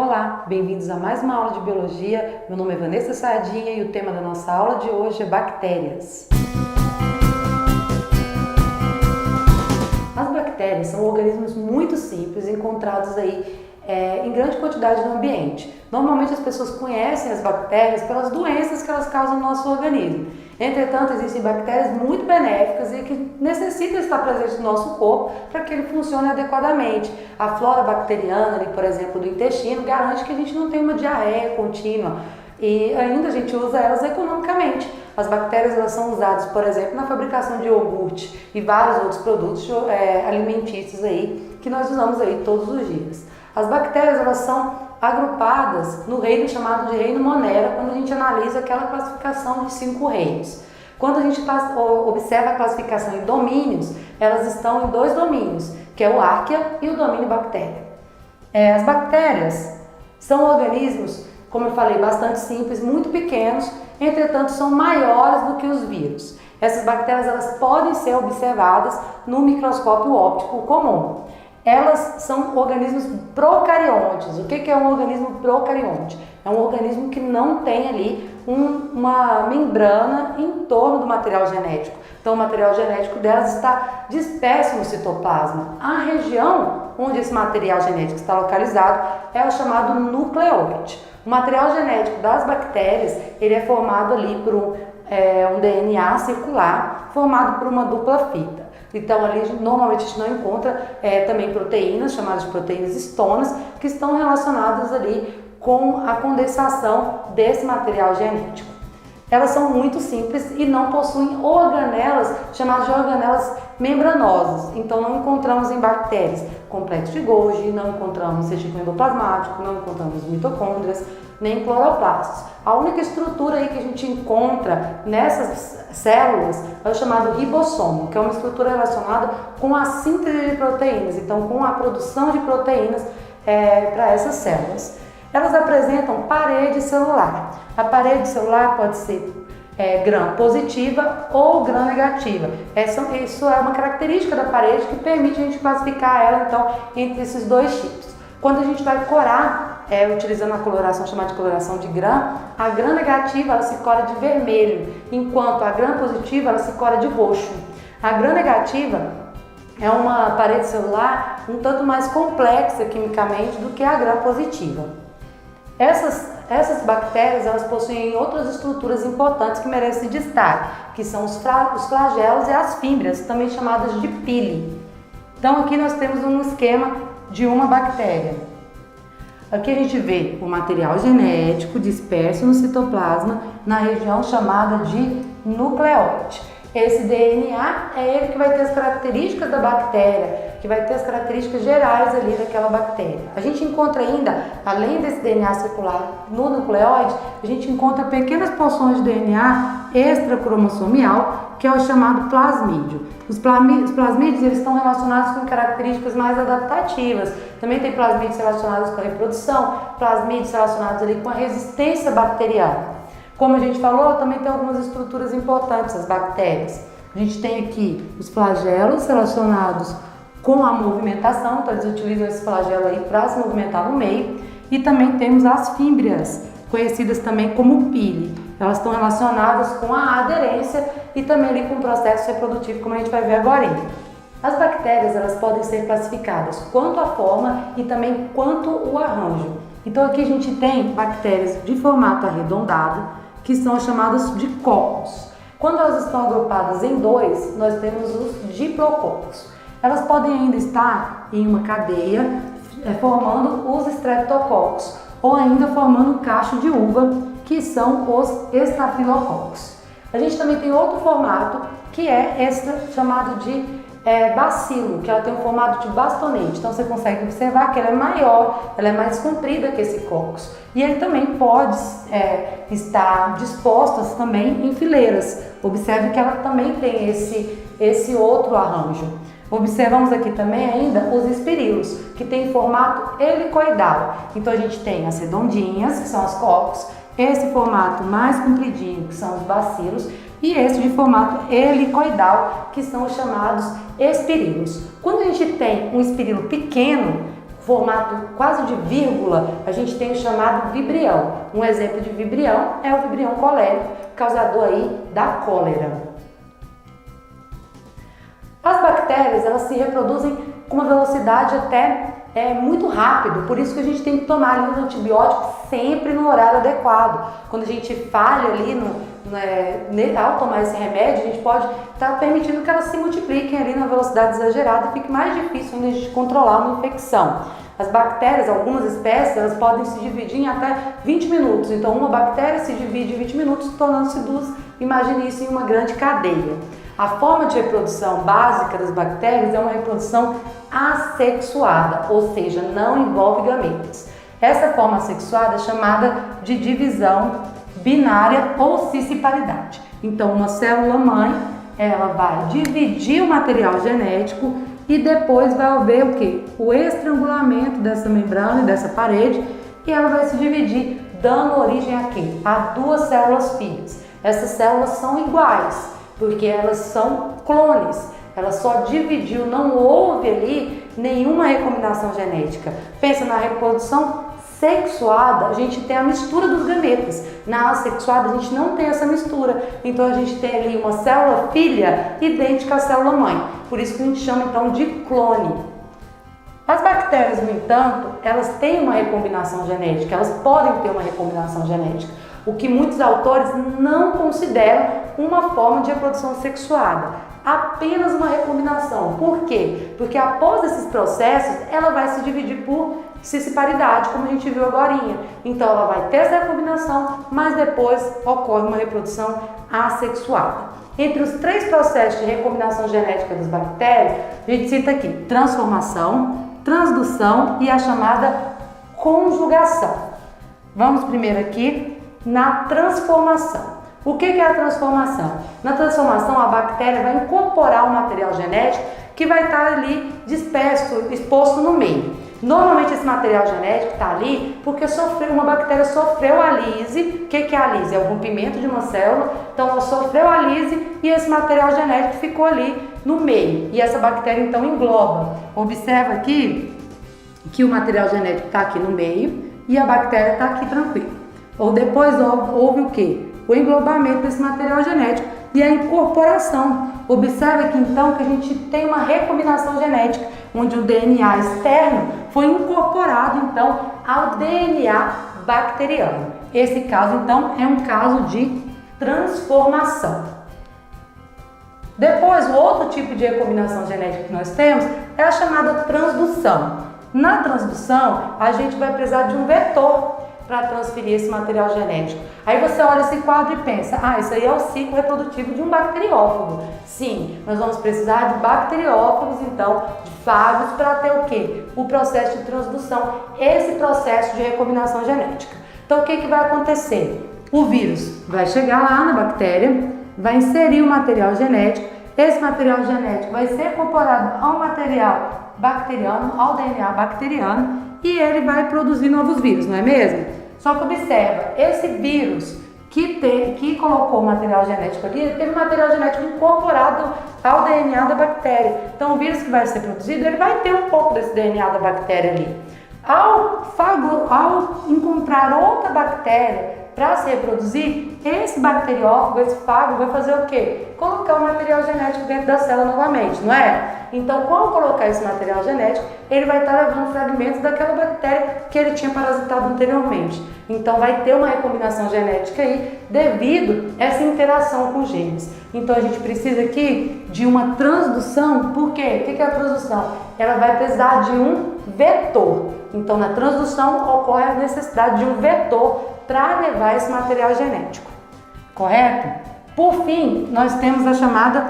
Olá, bem-vindos a mais uma aula de Biologia. Meu nome é Vanessa Sardinha e o tema da nossa aula de hoje é bactérias. As bactérias são organismos muito simples encontrados aí em grande quantidade no ambiente. Normalmente as pessoas conhecem as bactérias pelas doenças que elas causam no nosso organismo. Entretanto, existem bactérias muito benéficas e que necessitam estar presentes no nosso corpo para que ele funcione adequadamente. A flora bacteriana, ali, por exemplo, do intestino, garante que a gente não tenha uma diarreia contínua e ainda a gente usa elas economicamente. As bactérias elas são usadas, por exemplo, na fabricação de iogurte e vários outros produtos alimentícios aí que nós usamos aí todos os dias. As bactérias elas são agrupadas no reino chamado de reino Monera, quando a gente analisa aquela classificação de 5 reinos. Quando a gente observa a classificação em domínios, elas estão em 2 domínios, que é o Archaea e o domínio bactéria. As bactérias são organismos, como eu falei, bastante simples, muito pequenos, entretanto são maiores do que os vírus. Essas bactérias elas podem ser observadas no microscópio óptico comum. Elas são organismos procariontes. O que é um organismo procarionte? É um organismo que não tem ali uma membrana em torno do material genético. Então o material genético delas está disperso no citoplasma. A região onde esse material genético está localizado é o chamado nucleoide. O material genético das bactérias ele é formado ali por um DNA circular formado por uma dupla fita. Então ali normalmente a gente não encontra também proteínas, chamadas de proteínas histonas, que estão relacionadas ali com a condensação desse material genético. Elas são muito simples e não possuem organelas, chamadas de organelas membranosas. Então não encontramos em bactérias complexo de Golgi, não encontramos retículo endoplasmático, não encontramos mitocôndrias, nem cloroplastos. A única estrutura aí que a gente encontra nessas células é o chamado ribossomo, que é uma estrutura relacionada com a síntese de proteínas, então com a produção de proteínas para essas células. Elas apresentam parede celular. A parede celular pode ser gram-positiva ou gram-negativa. Isso é uma característica da parede que permite a gente classificar ela então entre esses 2 tipos. Quando a gente vai corar, utilizando a coloração chamada de coloração de Gram, a gram-negativa ela se cora de vermelho, enquanto a gram-positiva ela se cora de roxo. A gram-negativa é uma parede celular um tanto mais complexa quimicamente do que a gram-positiva. Essas bactérias elas possuem outras estruturas importantes que merecem destaque, que são os flagelos e as fímbrias, também chamadas de pili. Então aqui nós temos um esquema de uma bactéria. Aqui a gente vê o material genético disperso no citoplasma na região chamada de nucleoide. Esse DNA é ele que vai ter as características da bactéria, que vai ter as características gerais ali daquela bactéria. A gente encontra ainda, além desse DNA circular no nucleóide, a gente encontra pequenas porções de DNA extracromossomial, que é o chamado plasmídio. Os plasmídios eles estão relacionados com características mais adaptativas. Também tem plasmídios relacionados com a reprodução, plasmídios relacionados ali com a resistência bacteriana. Como a gente falou, também tem algumas estruturas importantes, as bactérias. A gente tem aqui os flagelos relacionados com a movimentação, então eles utilizam esse flagelo aí para se movimentar no meio. E também temos as fímbrias, conhecidas também como pili. Elas estão relacionadas com a aderência e também ali com o processo reprodutivo, como a gente vai ver agora. As bactérias elas podem ser classificadas quanto a forma e também quanto o arranjo. Então aqui a gente tem bactérias de formato arredondado, que são chamadas de cocos. Quando elas estão agrupadas em 2, nós temos os diplococos. Elas podem ainda estar em uma cadeia, formando os streptococos, ou ainda formando um cacho de uva, que são os estafilococos. A gente também tem outro formato, que é esse chamado de bacilo, que ela tem um formato de bastonete. Então você consegue observar que ela é maior, ela é mais comprida que esse cocos. E ele também pode estar dispostas também em fileiras. Observe que ela também tem esse outro arranjo. Observamos aqui também ainda os espirilos, que tem formato helicoidal. Então a gente tem as redondinhas, que são as cocos, esse formato mais compridinho, que são os bacilos, e esse de formato helicoidal, que são os chamados espirilos. Quando a gente tem um espirilo pequeno, formato quase de vírgula, a gente tem o chamado vibrião. Um exemplo de vibrião é o vibrião colérico, causador aí da cólera. As bactérias, elas se reproduzem com uma velocidade até muito rápido, por isso que a gente tem que tomar ali os antibióticos sempre no horário adequado. Quando a gente falha ali ao tomar esse remédio, a gente pode estar permitindo que elas se multipliquem ali na velocidade exagerada e fique mais difícil ainda de controlar uma infecção. As bactérias, algumas espécies, elas podem se dividir em até 20 minutos. Então, uma bactéria se divide em 20 minutos, tornando-se duas. Imagine isso em uma grande cadeia. A forma de reprodução básica das bactérias é uma reprodução assexuada, ou seja, não envolve gametas. Essa forma assexuada é chamada de divisão binária ou cisciparidade. Então, uma célula-mãe, ela vai dividir o material genético e depois vai haver o quê? O estrangulamento dessa membrana e dessa parede, e ela vai se dividir, dando origem a quê? A duas células filhas. Essas células são iguais, porque elas são clones. Ela só dividiu, não houve ali nenhuma recombinação genética. Pensa na reprodução sexuada, a gente tem a mistura dos gametas. Na assexuada, a gente não tem essa mistura. Então, a gente tem ali uma célula filha idêntica à célula mãe. Por isso que a gente chama, então, de clone. As bactérias, no entanto, elas têm uma recombinação genética. Elas podem ter uma recombinação genética, o que muitos autores não consideram uma forma de reprodução sexuada. Apenas uma recombinação. Por quê? Porque após esses processos, ela vai se dividir por cisciparidade, como a gente viu agorinha. Então, ela vai ter essa recombinação, mas depois ocorre uma reprodução assexuada. Entre os três processos de recombinação genética das bactérias, a gente cita aqui transformação, transdução e a chamada conjugação. Vamos primeiro aqui na transformação. O que é a transformação? Na transformação, a bactéria vai incorporar um material genético que vai estar ali disperso, exposto no meio. Normalmente esse material genético está ali porque uma bactéria sofreu a lise. O que é a lise? É o rompimento de uma célula. Então ela sofreu a lise e esse material genético ficou ali no meio. E essa bactéria então engloba. Observa aqui que o material genético está aqui no meio e a bactéria está aqui tranquila. Ou depois houve o quê? O englobamento desse material genético e a incorporação. Observe aqui então que a gente tem uma recombinação genética, onde o DNA externo foi incorporado então ao DNA bacteriano. Esse caso então é um caso de transformação. Depois, o outro tipo de recombinação genética que nós temos é a chamada transdução. Na transdução, a gente vai precisar de um vetor para transferir esse material genético. Aí você olha esse quadro e pensa, isso aí é o ciclo reprodutivo de um bacteriófago. Sim, nós vamos precisar de bacteriófagos, então, de fagos, para ter o quê? O processo de transdução, esse processo de recombinação genética. Então, o que vai acontecer? O vírus vai chegar lá na bactéria, vai inserir o material genético, esse material genético vai ser incorporado ao material bacteriano, ao DNA bacteriano, e ele vai produzir novos vírus, não é mesmo? Só que observa, esse vírus que colocou o material genético ali, ele teve material genético incorporado ao DNA da bactéria. Então o vírus que vai ser produzido, ele vai ter um pouco desse DNA da bactéria ali. Ao encontrar outra bactéria para se reproduzir, esse bacteriófago, esse fago, vai fazer o quê? Colocar o material genético dentro da célula novamente, não é? Então, ao colocar esse material genético, ele vai estar levando fragmentos daquela bactéria que ele tinha parasitado anteriormente. Então, vai ter uma recombinação genética aí devido a essa interação com genes. Então, a gente precisa aqui de uma transdução. Por quê? O que é a transdução? Ela vai precisar de um vetor. Então, na transdução ocorre a necessidade de um vetor para levar esse material genético, correto? Por fim, nós temos a chamada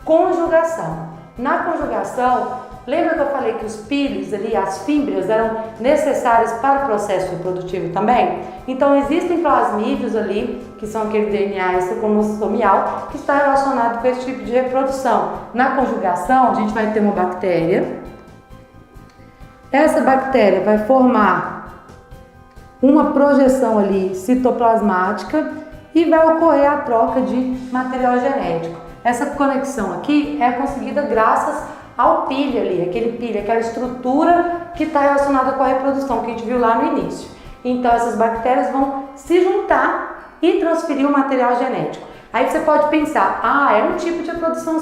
conjugação. Na conjugação, lembra que eu falei que os pílulos ali, as fímbrias, eram necessárias para o processo reprodutivo também? Então, existem plasmídios ali, que são aquele DNA extracromossomial, que está relacionado com esse tipo de reprodução. Na conjugação, a gente vai ter uma bactéria. Essa bactéria vai formar uma projeção ali citoplasmática e vai ocorrer a troca de material genético. Essa conexão aqui é conseguida graças ao pílio ali, aquele pílio, aquela estrutura que está relacionada com a reprodução que a gente viu lá no início. Então essas bactérias vão se juntar e transferir o material genético. Aí você pode pensar, é um tipo de reprodução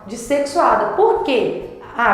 dissexuada. Por quê?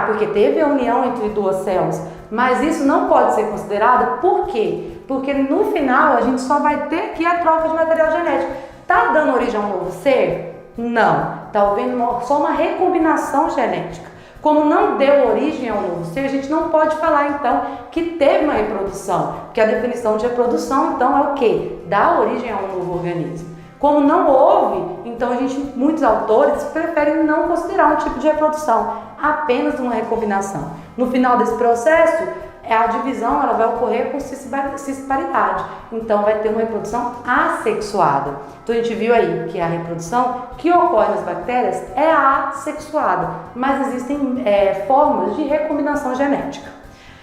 Porque teve a união entre duas células, mas isso não pode ser considerado. Por quê? Porque no final a gente só vai ter aqui a troca de material genético. Tá dando origem a um novo ser? Não. Tá havendo só uma recombinação genética. Como não deu origem a um novo ser, a gente não pode falar então que teve uma reprodução, porque a definição de reprodução então é o quê? Dá origem a um novo organismo. Como não houve, então muitos autores preferem não considerar um tipo de reprodução, apenas uma recombinação. No final desse processo, a divisão ela vai ocorrer com cisparidade, então vai ter uma reprodução assexuada. Então a gente viu aí que a reprodução que ocorre nas bactérias é assexuada, mas existem formas de recombinação genética.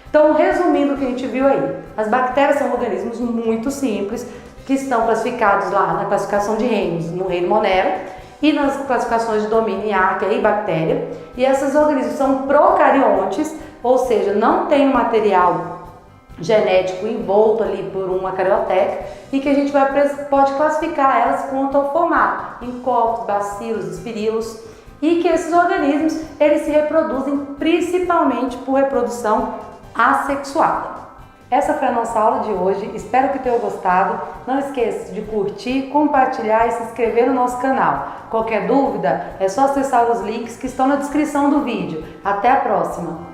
Então, resumindo o que a gente viu aí, as bactérias são organismos muito simples, que estão classificados lá na classificação de reinos, no reino Monero, e nas classificações de domínio em Arquea e bactéria. E esses organismos são procariontes, ou seja, não tem um material genético envolto ali por uma carioteca, e que a gente pode classificar elas quanto ao formato, em cocos, bacilos, espirilos, e que esses organismos eles se reproduzem principalmente por reprodução assexuada. Essa foi a nossa aula de hoje, espero que tenham gostado. Não esqueça de curtir, compartilhar e se inscrever no nosso canal. Qualquer dúvida é só acessar os links que estão na descrição do vídeo. Até a próxima!